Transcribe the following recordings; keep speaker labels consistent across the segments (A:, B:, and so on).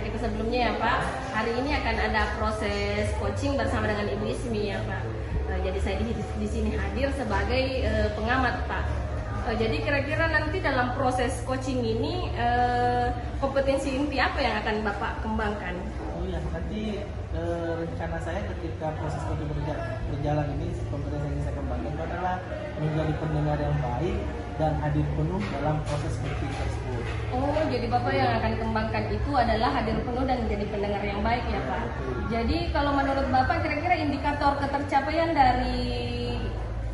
A: kita sebelumnya ya Pak. Hari ini akan ada proses coaching bersama dengan Ibu Ismi ya Pak. Jadi saya di sini hadir sebagai pengamat Pak. Jadi kira-kira nanti dalam proses coaching ini kompetensi inti apa yang akan Bapak kembangkan?
B: Oh iya, nanti rencana saya ketika proses coaching berjalan ini, kompetensi yang saya kembangkan itu adalah menjadi pendengar yang baik dan hadir penuh dalam proses coaching tersebut.
A: Oh, jadi Bapak yang akan kembangkan itu adalah hadir penuh dan menjadi pendengar yang baik ya Pak. Jadi kalau menurut Bapak kira-kira indikator ketercapaian dari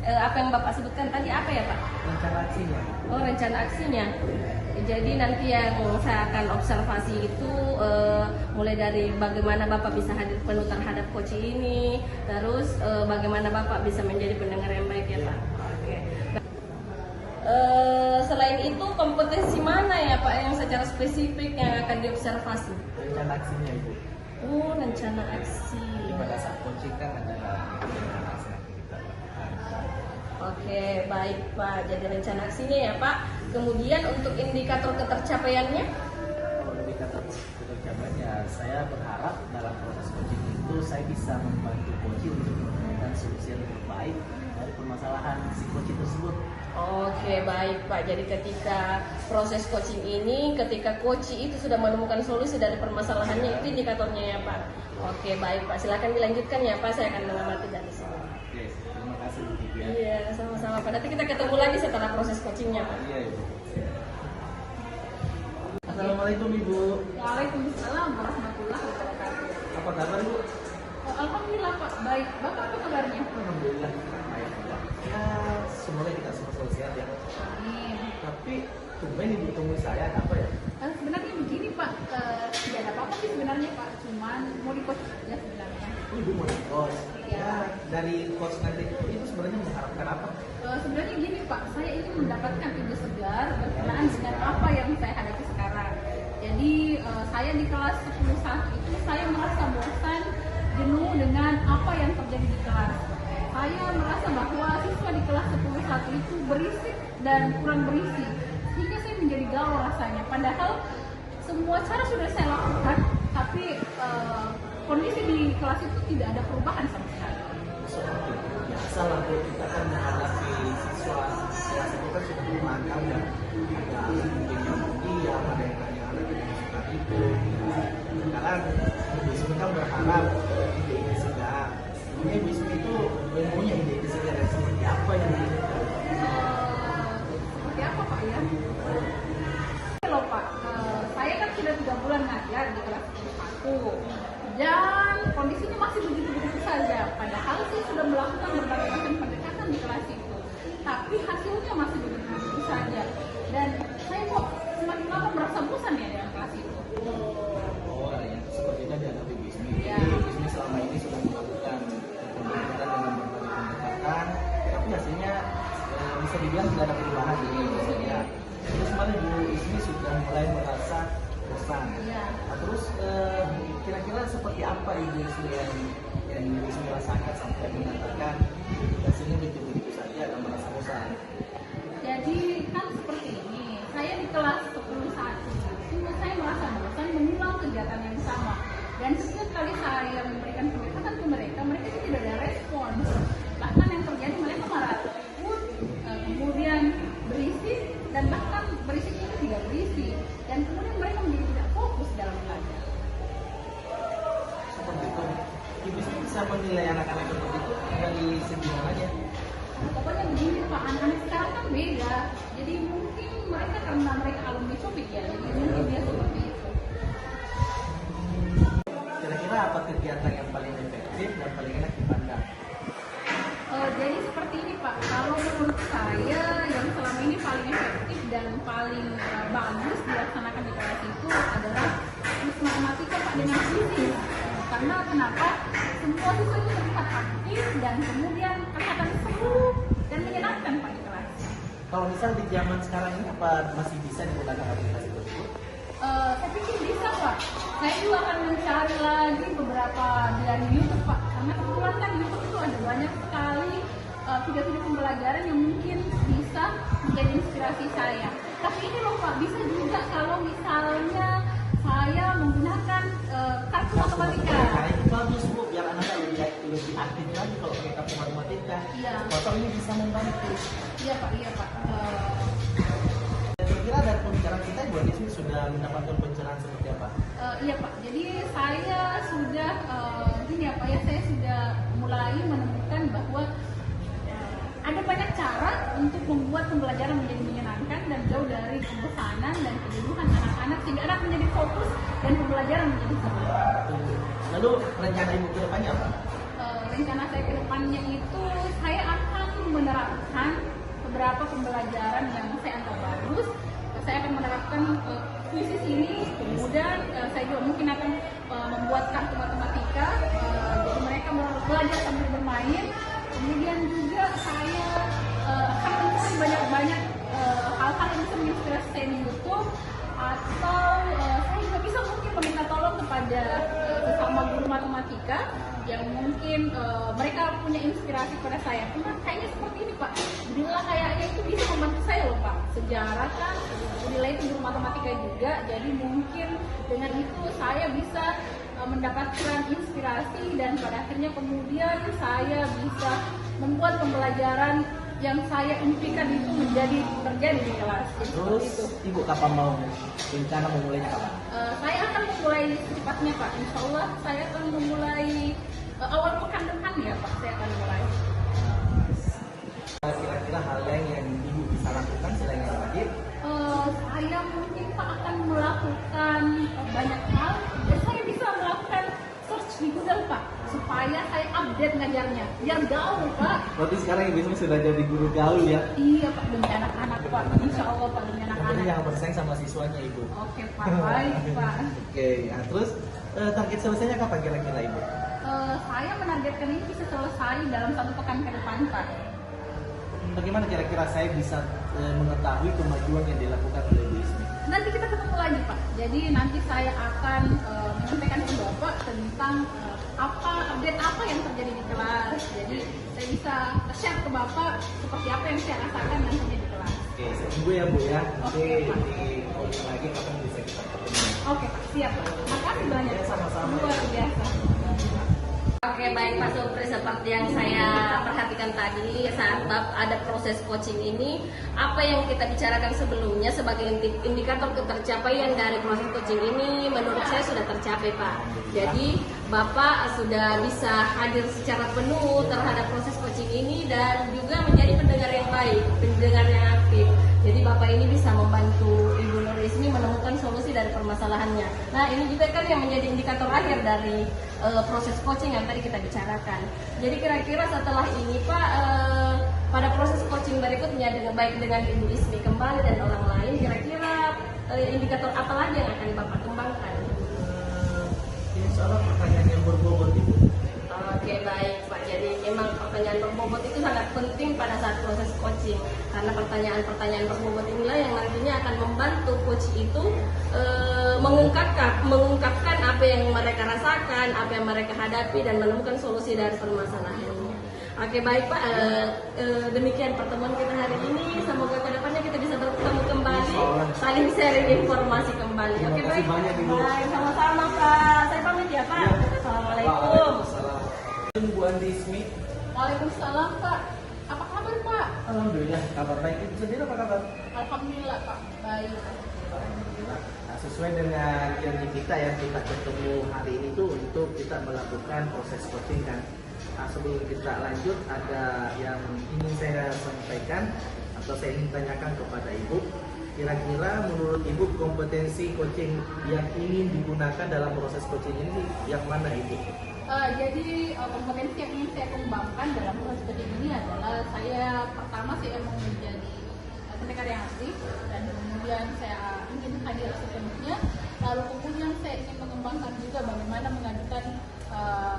A: apa yang Bapak sebutkan tadi apa ya Pak?
B: Rencana aksinya.
A: Oh, rencana aksinya. Jadi nanti yang saya akan observasi itu mulai dari bagaimana Bapak bisa hadir penuh terhadap coaching ini, terus bagaimana Bapak bisa menjadi pendengar yang baik ya Pak. Oke. Selain itu kompetensi mana ya Pak yang secara spesifik yang akan diobservasi?
B: Rencana aksinya Ibu.
A: Oh, rencana aksi.
B: Jadi pada saat coaching kan ada rencana aksi yang kita lakukan.
A: Oke, baik Pak. Jadi rencana aksinya ya Pak. Kemudian untuk indikator ketercapaiannya?
B: Kalau indikator ketercapaiannya, saya berharap dalam proses coaching itu saya bisa membantu coaching untuk menemukan solusi yang terbaik dari permasalahan si coaching tersebut.
A: Oke, baik Pak. Jadi ketika proses coaching ini, ketika coaching itu sudah menemukan solusi dari permasalahannya, itu indikatornya ya Pak. Oke, baik Pak. Silakan dilanjutkan ya Pak. Saya akan mengamati dari sini.
B: Oke, terima kasih Bu Titia.
A: Iya, sama-sama Pak. Nanti kita ketemu lagi setelah proses coachingnya Pak.
B: Iya Ibu. Assalamualaikum Ibu.
C: Waalaikumsalam warahmatullahi wabarakatuh.
B: Apa kabar Bu?
C: Alhamdulillah Pak, baik. Bapak apa kabarnya?
B: Alhamdulillah baik Pak. Ya, semoga kita semua selalu sehat ya.
C: Amin.
B: Tapi tumben Ibu temui saya, ada apa ya?
C: Sebenarnya begini Pak, tidak ada apa-apa sih sebenarnya Pak, cuman mau di coach aja sebenarnya.
B: Oh, Ibu mau di coach.
C: Iya.
B: Ya, dari coach nanti itu sebenarnya mengharapkan apa?
C: Sebenarnya gini Pak, saya ingin mendapatkan ide segar berkenaan dengan apa yang saya hadapi sekarang. Jadi saya di kelas 10 saat itu saya merasa bosan, jenuh dengan apa yang terjadi di kelas. Saya merasa bahwa siswa di kelas 10 saat itu berisik dan kurang berisi, sehingga saya menjadi galau rasanya. Padahal semua cara sudah saya lakukan, tapi kondisi di kelas itu tidak ada perubahan sama sekali.
B: Seperti biasa lah Bu, kita kan menghadapi siswa kelas itu kan sudah beragam ya. Ada mungkin yang diam, ada yang tanya-tanya yang suka itu. Sekarang Bu Ismi kan berharap ide-ide segar. Mungkin Bu Ismi itu punya ide-ide segar yang seperti apa yang diinginkan?
C: Seperti apa Pak ya? Loh Pak, saya kan sudah 3 bulan ngajar di kelas 1 dan kondisinya masih begitu-begitu saja. Padahal saya sudah melakukan berbagai macam pendekatan di kelas itu, tapi hasilnya masih begitu-begitu saja. Dan saya kok semakin lama merasa bosan ya dengan kelas itu.
B: Oh, yang sepertinya dihadapi Bu Ismi.
C: Ya.
B: Jadi Bu Ismi selama ini sudah melakukan pembelajaran dengan berbagai pendekatan, tapi hasilnya bisa dibilang tidak ada perubahan jadi misalnya. Terus kemarin Bu Ismi sudah mulai merasa bosan.
C: Ya.
B: Nah, terus kira-kira seperti apa Ibu Ismi yang Ibu Ismi rasakan sampai mengatakan hasilnya begitu-begitu saja dan merasa bosan?
C: Jadi kan seperti ini, saya di kelas 10 saat itu saya merasa bosan mengulang kegiatan yang sama. Dan setiap kali saya memberikan pendekatan ke mereka, mereka itu tidak ada respon. Bahkan yang terjadi mereka malah ribut, kemudian berisik, dan bahkan berisik itu tidak berisi. Dan kemudian mereka menjadi tidak fokus dalam belajar.
B: Seperti itu. Ibu Ismi bisa menilai anak-anak seperti itu dari segi mananya?
C: Pokoknya begini Pak, anak-anak sekarang kan beda. Jadi mungkin mereka karena mereka alumni Copik ya, jadi mungkin dia seperti itu.
B: Kira-kira apa kegiatan yang paling efektif dan paling enak dipandang?
C: Jadi seperti ini Pak, kalau menurut saya yang selama ini paling efektif dan paling bagus dilaksanakan di kelas itu adalah kuis matematika Pak dengan fizik. Karena kenapa? Semua siswa itu terlihat aktif dan kemudian kelihatan seru dan menyenangkan Pak di kelas.
B: Kalau misal di zaman sekarang ini apa masih bisa digunakan aplikasi tersebut?
C: Saya pikir bisa Pak. Saya juga akan mencari lagi beberapa dari YouTube Pak. Karena kebetulan kan YouTube itu ada banyak sekali video-video pembelajaran yang mungkin bisa menjadi inspirasi saya. Tapi ini loh Pak, bisa juga kalau misalnya saya menggunakan matematika.
B: Nah, itu bagus Bu, biar anak lebih aktif lagi kalau kita ke matematika.
C: Iya.
B: Foto ini bisa membantu.
C: Iya Pak, iya Pak.
B: Kira-kira dari pembicaraan kita Bu Andismi sudah mendapatkan pencerahan seperti apa?
C: Iya Pak, jadi saya sudah gini ya Pak ya, saya sudah mulai menemukan bahwa ada banyak cara untuk membuat pembelajaran menjadi menyenangkan dan jauh dari kebosanan dan kejenuhan anak-anak sehingga anak menjadi fokus dan pembelajaran menjadi seru.
B: Lalu rencana Ibu ke depannya apa?
C: Rencana saya ke depannya itu saya akan menerapkan beberapa pembelajaran yang saya anggap bagus. Saya akan menerapkan kuisis ini, kemudian saya juga mungkin akan membuat kartu matematika, jadi mereka belajar sambil bermain. Kemudian juga saya akan mencari banyak-banyak hal-hal yang bisa menginspirasi saya di YouTube, atau saya juga bisa mungkin meminta tolong kepada sesama guru matematika yang mungkin mereka punya inspirasi pada saya. Cuma kayaknya seperti ini Pak, bila kayaknya itu bisa membantu saya loh Pak. Sejarah kan, nilai itu guru matematika juga, jadi mungkin dengan itu saya bisa mendapatkan inspirasi dan pada akhirnya kemudian saya bisa membuat pembelajaran yang saya impikan itu terjadi di kelas. Jadi
B: Terus
C: itu.
B: Ibu kapan mau rencana memulainya kapan?
C: Saya akan memulai secepatnya Pak. Insya Allah saya akan memulai awal pekan depan ya Pak. Saya akan mulai.
B: Kira-kira hal lain yang Ibu bisa lakukan selain yang tadi?
C: Saya mungkin Pak akan melakukan banyak hal dan saya bisa melakukan search di Google Pak supaya saya update ngajarnya biar gaul Pak.
B: Berarti sekarang Ibu sudah jadi guru gaul ya?
C: Iya Pak, demi anak-anak Pak. Insya Allah Pak, demi
B: Jadi
C: anak-anak.
B: jangan bersaing sama siswanya Ibu.
C: Oke Pak, baik Pak.
B: Oke, nah terus target selesainya kapan kira-kira Ibu?
C: Saya menargetkan ini bisa selesai dalam 1 pekan ke depan Pak.
B: Bagaimana kira-kira saya bisa mengetahui kemajuan yang dilakukan oleh Ibu Ismi?
C: Nanti kita ketemu lagi Pak. Jadi nanti saya akan menyampaikan ke Bapak tentang update apa yang terjadi di kelas. Jadi saya bisa share ke Bapak seperti apa yang saya rasakan dan terjadi di kelas.
B: Oke, saya tunggu ya Bu ya. Nanti
C: Oke, Pak.
B: di calling lagi kapan bisa kita ketemu.
C: Oke Pak, siap Pak. Makasih banyak.
B: Ya, sama-sama.
C: Luar biasa.
A: Oke, baik Pak Supri, seperti yang saya perhatikan tadi saat ada proses coaching ini, apa yang kita bicarakan sebelumnya sebagai indikator ketercapaian dari proses coaching ini menurut saya sudah tercapai Pak. Jadi Bapak sudah bisa hadir secara penuh terhadap proses coaching ini dan juga menjadi pendengar yang baik, pendengar yang aktif. Jadi Bapak ini bisa membantu Ibu Nur Ismi menemukan solusi dari permasalahannya. Nah, ini juga kan yang menjadi indikator akhir dari proses coaching yang tadi kita bicarakan. Jadi kira-kira setelah ini Pak, pada proses coaching berikutnya baik dengan Ibu Ismi kembali dan orang lain, kira-kira indikator apa lagi yang akan Bapak kembangkan?
B: Ini soal pertanyaan yang berbobot Ibu.
A: Oke, baik Pak. Jadi memang pertanyaan berbobot itu sangat penting pada saat proses coaching, karena pertanyaan-pertanyaan berbobot inilah yang nantinya akan membantu coach itu mengungkapkan apa yang mereka rasakan, apa yang mereka hadapi dan menemukan solusi dari permasalahannya. Oke, baik Pak. Demikian pertemuan kita hari ini. Semoga kedepannya kita bisa bertemu kembali, saling sharing informasi kembali. Oke,
B: Terima kasih
A: baik.
B: banyak, Ibu.
A: Baik, sama-sama Pak. Saya pamit ya Pak. Assalamualaikum.
B: Bu Andismi.
C: Waalaikumsalam Pak. Apa kabar Pak?
B: Alhamdulillah kabar baik. Ibu sendiri apa kabar?
C: Alhamdulillah Pak. Baik.
B: Alhamdulillah. Nah, sesuai dengan janji kita ya, kita ketemu hari ini tuh untuk kita melakukan proses coaching kan. Nah, sebelum kita lanjut ada yang ingin saya sampaikan atau saya ingin tanyakan kepada Ibu. Kira-kira menurut Ibu kompetensi coaching yang ingin digunakan dalam proses coaching ini yang mana Ibu?
C: Jadi kompetensi yang ingin saya kembangkan dalam proses coaching ini adalah pertama saya mau menjadi pendengar yang aktif dan kemudian saya ingin hadir sepenuhnya. Lalu kemudian saya ingin mengembangkan juga bagaimana mengajukan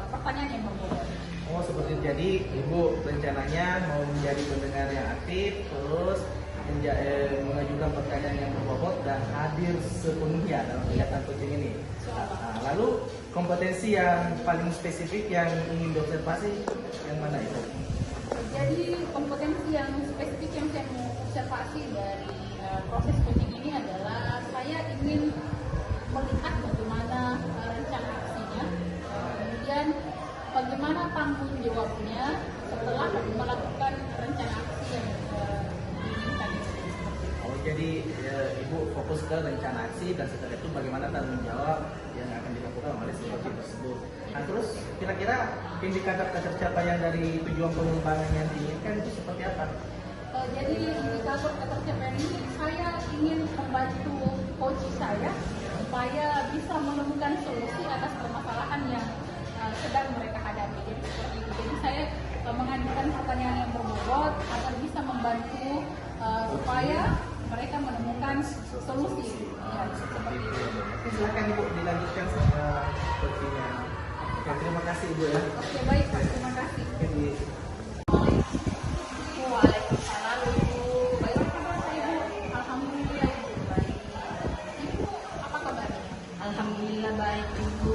C: pertanyaan yang berbobot.
B: Oh seperti itu. Jadi Ibu rencananya mau menjadi pendengar yang aktif, terus mengajukan pertanyaan yang berbobot dan hadir sepenuhnya dalam kegiatan coaching ini. Nah, lalu kompetensi yang paling spesifik yang ingin diobservasi yang mana itu?
C: Jadi kompetensi yang spesifik yang saya mau observasi dari proses coaching ini adalah saya ingin melihat bagaimana rencana aksinya jawabnya setelah melakukan rencana aksi yang diinginkan.
B: Oh, jadi Ibu fokus ke rencana aksi dan setelah itu bagaimana tanggung jawab yang akan dilakukan oleh si coaching tersebut. Nah, terus kira-kira indikator pencapaian dari tujuan pengembangan yang diinginkan itu seperti apa?
C: Jadi indikator ketercapaian ini saya ingin membantu coach saya supaya bisa menemukan solusi atas permasalahan yang sedang mereka hadapi. Jadi seperti itu. Jadi saya mengajukan pertanyaan yang berbobot agar bisa membantu supaya mereka menemukan solusi. Ya, seperti itu.
B: Silakan Ibu dilanjutkan sepertinya. Oke, terima kasih Ibu ya.
C: Oke, baik Pak, terima kasih.
B: Oke,
A: Waalaikumsalam Ibu.
C: Baik, kabar saya Bu. Alhamdulillah Ibu baik. Ibu apa kabarnya?
A: Alhamdulillah baik Ibu.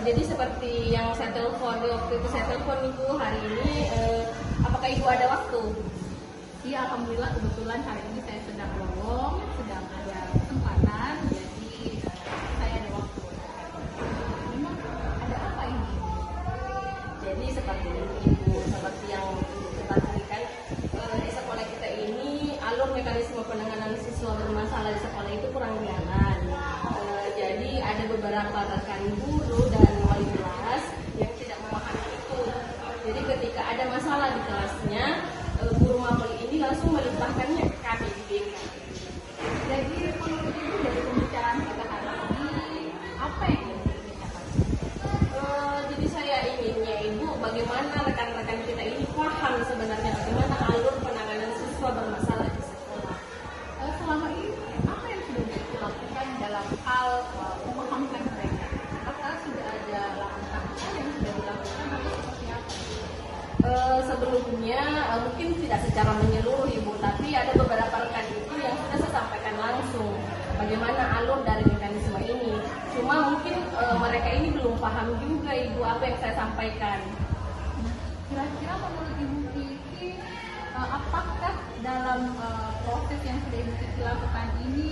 A: Jadi seperti yang saya telepon waktu itu saya telepon Ibu hari ini, apakah Ibu ada waktu?
C: Iya, alhamdulillah kebetulan hari ini saya sedang lowong, sedang ada kesempatan, jadi saya ada waktu. Memang ada apa ini?
A: Jadi seperti itu Ibu, seperti yang kita berikan di sekolah kita ini alur mekanisme penanganan siswa bermasalah di sekolah itu kurang jalan. Jadi ada beberapa rekan guru dan wali kelas yang tidak memahami itu. Jadi ketika ada masalah di kelasnya, guru mapel ini langsung melimpahkannya ke kami di BK.
C: Jadi menurut Ibu dari pembicaraan kita hari ini, apa yang ingin dibicarakan?
A: Jadi saya inginnya Ibu, bagaimana rekan-rekan kita ini paham sebenarnya bagaimana alur penanganan siswa bermasalah di sekolah.
C: Selama ini apa yang sudah dilakukan dalam hal memahamkan mereka? Apakah sudah ada langkah-langkah yang sudah dilakukan atau seperti apa?
A: Sebelumnya mungkin tidak secara menyeluruh Ibu, tapi ada beberapa rekan itu yang sudah saya sampaikan langsung bagaimana alur dari mekanisme ini. Cuma mungkin mereka ini belum paham juga Ibu apa yang saya sampaikan.
C: Kira-kira menurut Ibu Kiki, apakah dalam proses yang sudah Ibu Kiki lakukan ini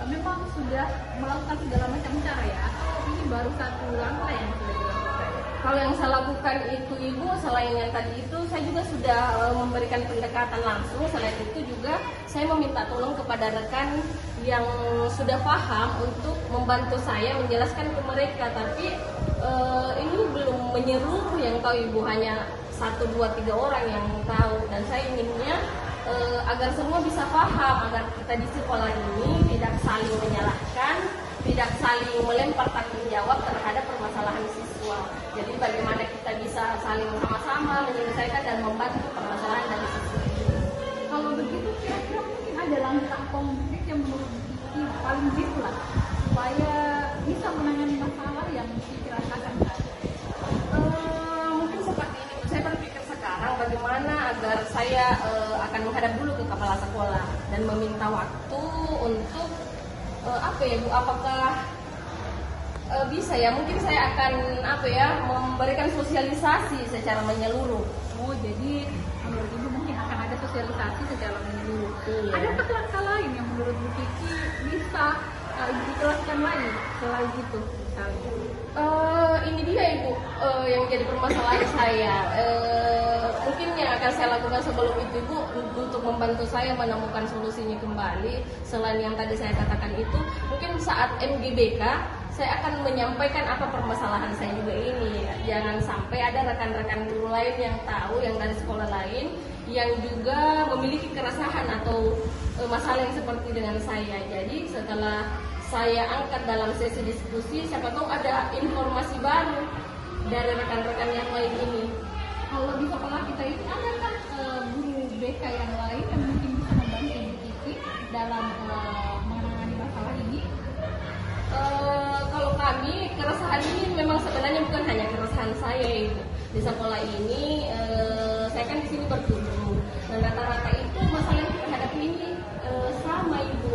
C: memang sudah melakukan segala macam cara ya? Atau ini baru satu langkah yang sudah dilakukan?
A: Kalau yang saya lakukan itu Ibu, selain yang tadi itu saya juga sudah memberikan pendekatan langsung. Selain itu juga saya meminta tolong kepada rekan yang sudah paham untuk membantu saya menjelaskan ke mereka. Tapi ini belum menyeluruh yang tahu Ibu, hanya 1, 2, 3 orang yang tahu. Dan saya inginnya agar semua bisa paham, agar kita di sekolah ini tidak saling menyalahkan, tidak saling melempar tanggung jawab terhadap permasalahan siswa. Jadi bagaimana kita bisa saling sama-sama menyelesaikan dan membantu permasalahan dari siswa ini.
C: Kalau begitu kira-kira mungkin ada langkah konkret yang menurut Kiki paling jitu lah supaya bisa menangani masalah yang Kiki rasakan saat ini.
A: Mungkin seperti ini, saya berpikir sekarang bagaimana agar saya akan menghadap dulu ke kepala sekolah dan meminta waktu untuk apa ya Bu, apakah bisa ya, mungkin saya akan memberikan sosialisasi secara menyeluruh.
C: Oh, jadi menurut Ibu mungkin akan ada sosialisasi secara menyeluruh.
A: Iya.
C: Adakah langkah lain yang menurut Bu Kiki bisa Ibu Kiki lakukan lagi selain itu misalnya?
A: Ini dia Ibu, yang jadi permasalahan saya. Mungkin yang akan saya lakukan sebelum itu Ibu, untuk membantu saya menemukan solusinya kembali. Selain yang tadi saya katakan itu, mungkin saat MGBK saya akan menyampaikan apa permasalahan saya juga ini. Jangan sampai ada rekan-rekan guru lain yang tahu, yang dari sekolah lain, yang juga memiliki keresahan atau masalah yang seperti dengan saya. Jadi setelah saya angkat dalam sesi diskusi, siapa tahu ada informasi baru dari rekan-rekan yang lain ini.
C: Kalau di sekolah kita ini adakah guru BK yang lain yang mungkin bisa membantu Ibu Kiki dalam menangani masalah ini?
A: Kalau kami, keresahan ini memang sebenarnya bukan hanya keresahan saya Ibu. Di sekolah ini, saya kan di sini bertujuh, dan rata-rata itu masalah yang kita hadapi ini sama Ibu.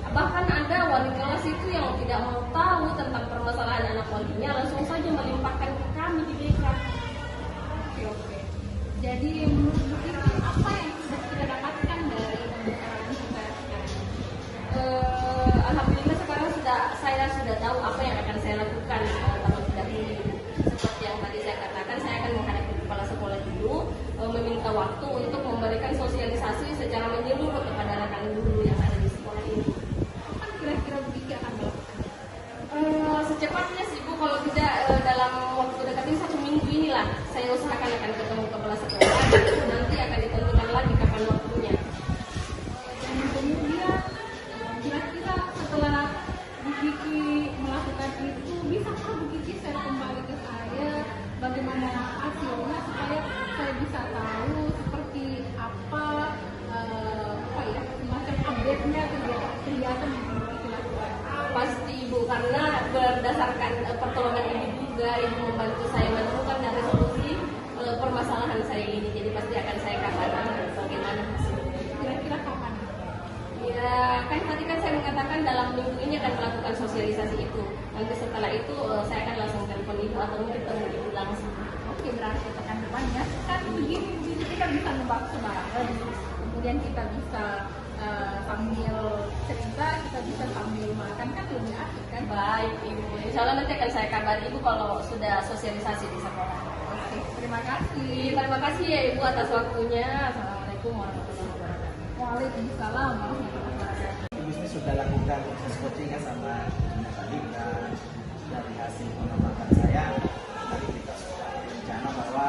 A: Bahkan ada wali kelas itu yang tidak mau tahu tentang permasalahan anak walinya, langsung saja melimpahkan ke kami di BK.
C: Oke. Jadi menurut Bu Kiki apa yang sudah kita dapatkan dari pembicaraan kita sekarang?
A: Alhamdulillah sekarang saya sudah tahu apa yang akan saya lakukan terlebih dahulu. Seperti yang tadi saya katakan, saya akan menghadapi kepala sekolah berdasarkan pertolongan ibu juga, ibu membantu saya menemukan dan resolusi permasalahan saya ini. Jadi pasti akan saya kabarkan bagaimana hasilnya.
C: Kira-kira kapan?
A: Ya, kan tadi kan saya mengatakan dalam minggu ini akan melakukan sosialisasi itu. Nanti setelah itu saya akan langsung telepon ibu atau mungkin ketemu ibu langsung.
C: Oke, berarti pekan depannya kan begini kita bisa membahas bareng. Kemudian kita bisa sambil cerita, kita bisa sambil makan, kan lebih asik kan?
A: Baik ibu, insya Allah nanti akan saya kabari ibu kalau sudah sosialisasi di sekolah.
C: Oke, terima kasih.
A: Terima kasih ya ibu atas waktunya. Assalamualaikum warahmatullahi wabarakatuh.
C: Waalaikumsalam warahmatullahi wabarakatuh.
B: Ibu ini sudah lakukan proses coachingnya sama Cina tadi, dan dari hasil pengamatan saya tadi kita sudah rencana bahwa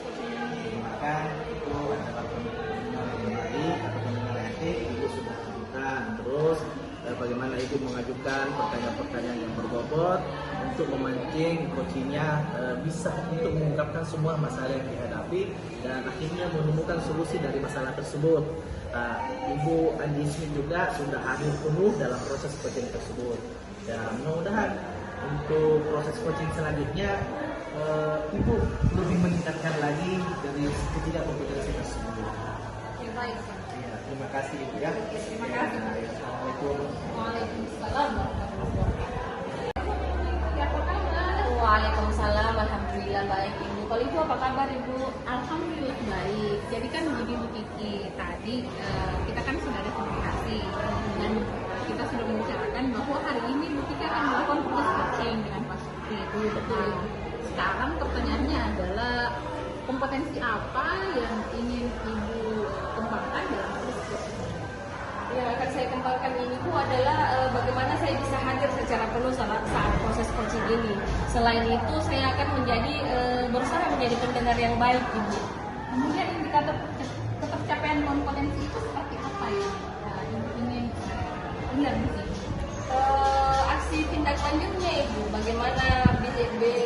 B: coaching yang digunakan itu adalah pendengar yang baik atau pendengar yang etik. Ibu sudah lakukan, terus bagaimana ibu mengajukan pertanyaan-pertanyaan yang berbobot untuk memancing coachingnya bisa untuk mengungkapkan semua masalah yang dihadapi dan akhirnya menemukan solusi dari masalah tersebut. Ibu Andi Ismi juga sudah hadir penuh dalam proses coaching tersebut. Dan mudah-mudahan untuk proses coaching selanjutnya ibu lebih meningkatkan lagi dari ketiga kompetensi tersebut.
C: Ya, baik.
B: Ya, terima kasih ibu ya.
C: Terima kasih.
B: Ya, assalamualaikum.
C: Waalaikumsalam warahmatullahi wabarakatuh. Ya, apa kabar?
A: Waalaikumsalam, alhamdulillah baik ibu. Kalau ibu apa kabar ibu?
C: Alhamdulillah baik. Jadi kan begini Bu Kiki, tadi kita kan sudah ada komunikasi dan kita sudah membicarakan bahwa hari ini Bu Kiki akan melakukan proses coaching dengan Pak Sukri. Itu betul. Sekarang pertanyaannya adalah kompetensi apa yang ingin Ibu kembangkan dalam proses coaching?
A: Yang akan saya kembangkan ini Bu adalah bagaimana saya bisa hadir secara penuh saat proses coaching ini. Selain itu saya akan menjadi berusaha menjadi pendengar yang baik ibu.
C: Kemudian indikator ketercapaian kompetensi itu seperti apa yang Ibu ingin lihat di sini?
A: Aksi tindak lanjutnya ibu, bagaimana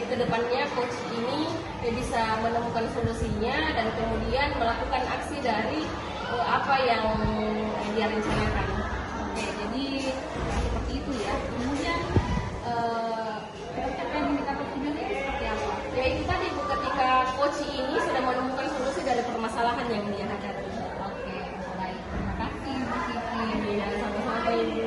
A: ke depannya coach ini bisa menemukan solusinya dan kemudian melakukan aksi dari apa yang dia rencanakan.
C: Oke, jadi seperti itu ya. Kemudian ketercapaian indikator tujuannya itu seperti apa?
A: Ya itu tadi ibu, ketika coach ini sudah menemukan solusi dari permasalahan yang dia hadapi.
C: Oke, baik. Terima kasih Bu Siti.
A: Ya, sama-sama ibu.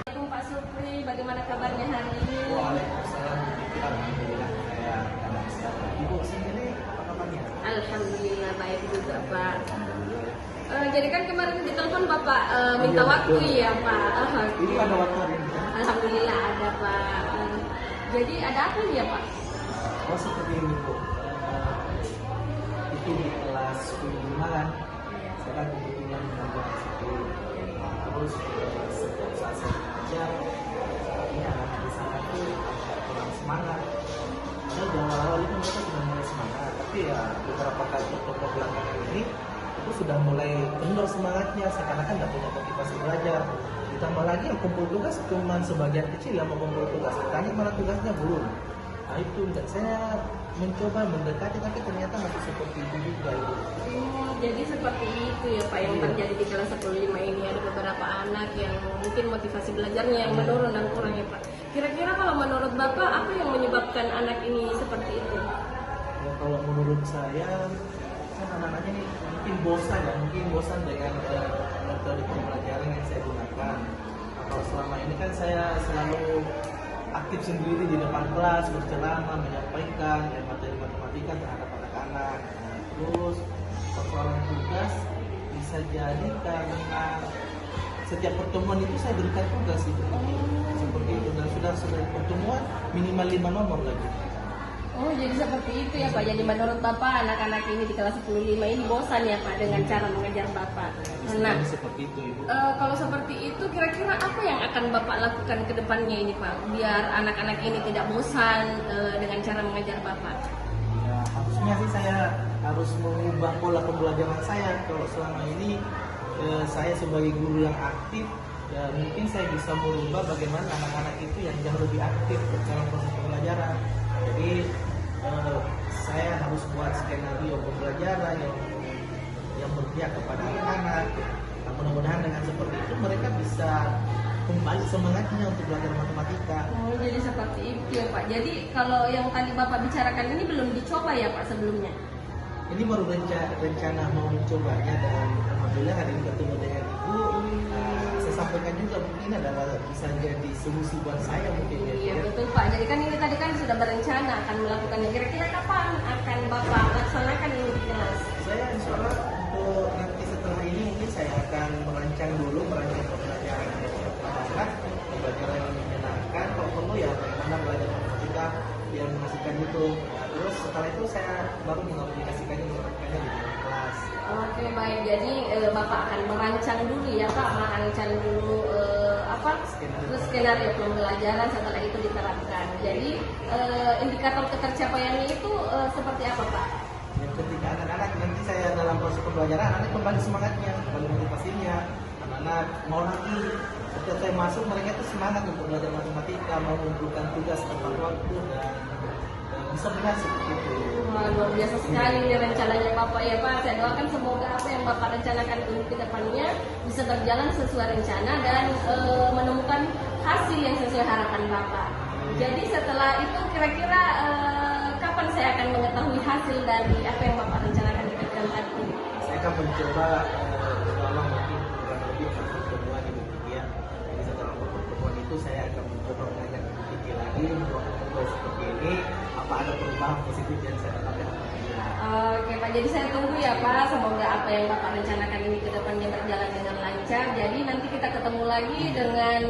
A: Assalamualaikum Pak Supri, bagaimana kabarnya hari ini?
B: Waalaikumsalam. Alhamdulillah saya kabar sehat. Ibu sendiri apa kabarnya?
A: Alhamdulillah baik juga Pak. Jadi kan kemarin ditelepon Bapak minta waktu ya Pak.
B: Ini ada waktu hari ini kan?
A: Alhamdulillah ada Pak. Jadi ada apa nih ya Pak?
B: Oh seperti ini Bu. Itu di kelas 5 kan? Saya kan kebetulan mengajar di situ. Terus setiap saat saya belajar, sepertinya anak di sana itu agak kurang semangat. Saya di awal-awal itu mereka sudah mulai semangat, tapi ya beberapa kali toko belakangan ini itu sudah mulai kendor semangatnya, seakan-akan tidak punya motivasi belajar. Ditambah lagi yang kumpul tugas cuma sebagian kecil yang mau kumpul tugas, tanya mana tugasnya belum. Nah itu saya mencoba mendekati tapi ternyata masih seperti itu juga ibu.
A: Jadi seperti itu ya Pak yang terjadi di kelas 15 ini, ada beberapa anak yang mungkin motivasi belajarnya yang menurun dan kurang ya Pak. Kira-kira kalau menurut Bapak apa yang menyebabkan anak ini seperti itu?
B: Ya, kalau menurut saya kan anak-anaknya ini mungkin bosan dengan metode pembelajaran yang saya gunakan. Kalau selama ini kan saya selalu aktif sendiri di depan kelas berceramah menyampaikan materi matematika terhadap anak-anak. Terus persoalan tugas bisa jadi karena setiap pertemuan itu saya berikan tugas itu seperti itu, dan sudah pertemuan minimal 5 nomor lagi.
A: Oh jadi seperti itu ya Pak. Jadi menurut Bapak anak-anak ini di kelas 15 ini bosan ya Pak dengan cara mengajar Bapak. Nah
B: Seperti itu ibu.
A: kalau seperti itu kira-kira apa yang akan Bapak lakukan ke depannya ini Pak, biar anak-anak ini tidak bosan dengan cara mengajar Bapak?
B: Ya, harusnya sih saya harus mengubah pola pembelajaran saya. Kalau selama ini saya sebagai guru yang aktif, ya mungkin saya bisa merubah bagaimana anak-anak itu yang jauh lebih aktif dalam proses pembelajaran. Jadi saya harus buat skenario pembelajaran yang berpihak kepada anak-anak. Nah, mudah-mudahan dengan seperti itu mereka bisa kembali semangatnya untuk belajar matematika.
A: Oh, jadi seperti itu ya Pak. Jadi kalau yang tadi Bapak bicarakan ini belum dicoba ya Pak sebelumnya?
B: Ini baru rencana mau mencobanya, dan alhamdulillah hari ini bertemu dengan ibu. Saya sampaikan juga mungkin ini adalah bisa jadi solusi buat saya mungkin ya.
A: Iya betul Pak. Jadi kan ini tadi kan sudah berencana akan melakukannya. Kira-kira kapan akan Bapak laksanakan ini di kelas?
B: Saya insya Allah untuk nanti setelah ini mungkin saya akan merancang pembelajaran yang pembelajaran yang menyenangkan. Kalau perlu ya bagaimana belajar matematika yang menghasilkan itu. Terus setelah itu saya baru mengaplikasikannya di kelas.
A: Oke baik. Jadi Bapak akan merancang dulu ya Pak, merancang dulu skenario pembelajaran, setelah itu diterapkan. Jadi indikator ketercapaiannya itu seperti apa Pak?
B: Yang ketika anak-anak nanti saya dalam proses pembelajaran, anak kembali semangatnya, kembali motivasinya, anak-anak mau lagi. Ketika saya masuk, mereka itu semangat untuk belajar matematika, mau mengumpulkan tugas tepat waktu, dan bisa benar seperti itu.
A: Wah, luar biasa sekali nih rencananya Bapak ya Pak. Saya doakan semoga apa yang Bapak rencanakan ini ke depannya bisa berjalan sesuai rencana dan menemukan hasil yang sesuai harapan Bapak. Jadi setelah itu kira-kira kapan saya akan mengetahui hasil dari apa yang Bapak rencanakan di kegiatan tadi ini?
B: Saya akan mencoba dalam mungkin kurang lebih pertemuan Ibu Kiki ya. Jadi setelah pertemuan itu saya akan mencoba mengajak Ibu Kiki lagi untuk ngobrol seperti ini. Apa ada perubahan positif yang saya dapatkan?
A: Oke Pak, jadi saya tunggu ya Pak. Semoga apa yang Bapak rencanakan ini ke depannya berjalan dengan lancar. Jadi nanti kita ketemu lagi dengan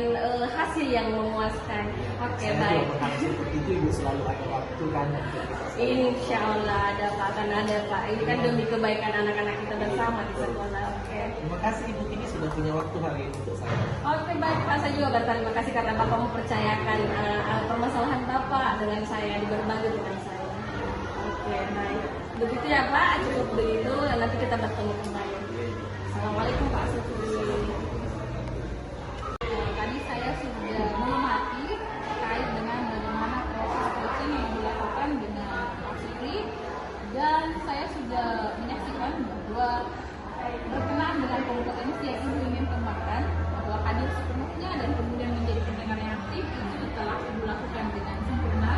A: hasil yang memuaskan. Oke
B: Saya
A: baik.
B: juga berharap seperti itu Ibu selalu ada waktu kan untuk kita.
A: Insya Allah ada Pak, akan ada Pak. Ini kan demi kebaikan anak-anak kita bersama di sekolah. Oke.
B: Terima kasih Ibu Kiki sudah punya waktu hari ini untuk saya.
A: Oke baik Pak, saya juga berterima kasih karena Bapak mempercayakan permasalahan Bapak dengan saya, berbagi dengan saya. Oke baik. Begitu ya Pak, cukup begitu. Nanti kita bertemu kembali. Assalamualaikum Pak Sukri.
C: Tadi saya sudah mengamati terkait dengan bagaimana proses coaching yang dilakukan dengan Pak Sukri, dan saya sudah menyaksikan bahwa berkenaan dengan kompetensi yang ibu ingin kembangkan, bahwa hadir sepenuhnya dan kemudian menjadi pendengar yang aktif itu telah ibu lakukan dengan sempurna.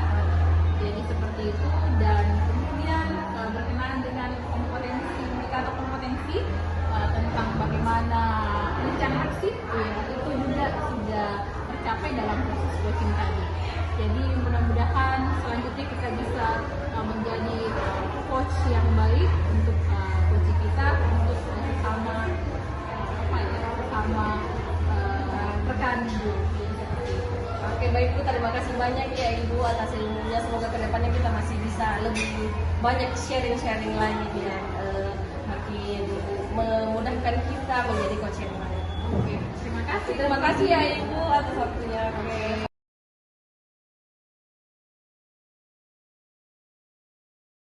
C: Jadi seperti itu, dan kemudian berkenaan dengan kompetensi, indikator kompetensi tentang bagaimana rencana aksi, itu juga sudah tercapai dalam proses coaching tadi. Jadi mudah-mudahan selanjutnya kita bisa menjadi coach yang baik untuk coaching kita, untuk sesama rekan Ibu. Jadi seperti itu.
A: Oke baik Bu, terima kasih banyak ya Ibu atas ilmunya. Semoga kedepannya kita masih bisa lebih banyak sharing-sharing lagi dan makin memudahkan kita menjadi coach yang baik.
C: Oke, terima kasih.
A: Terima kasih ya Ibu atas waktunya. Oke.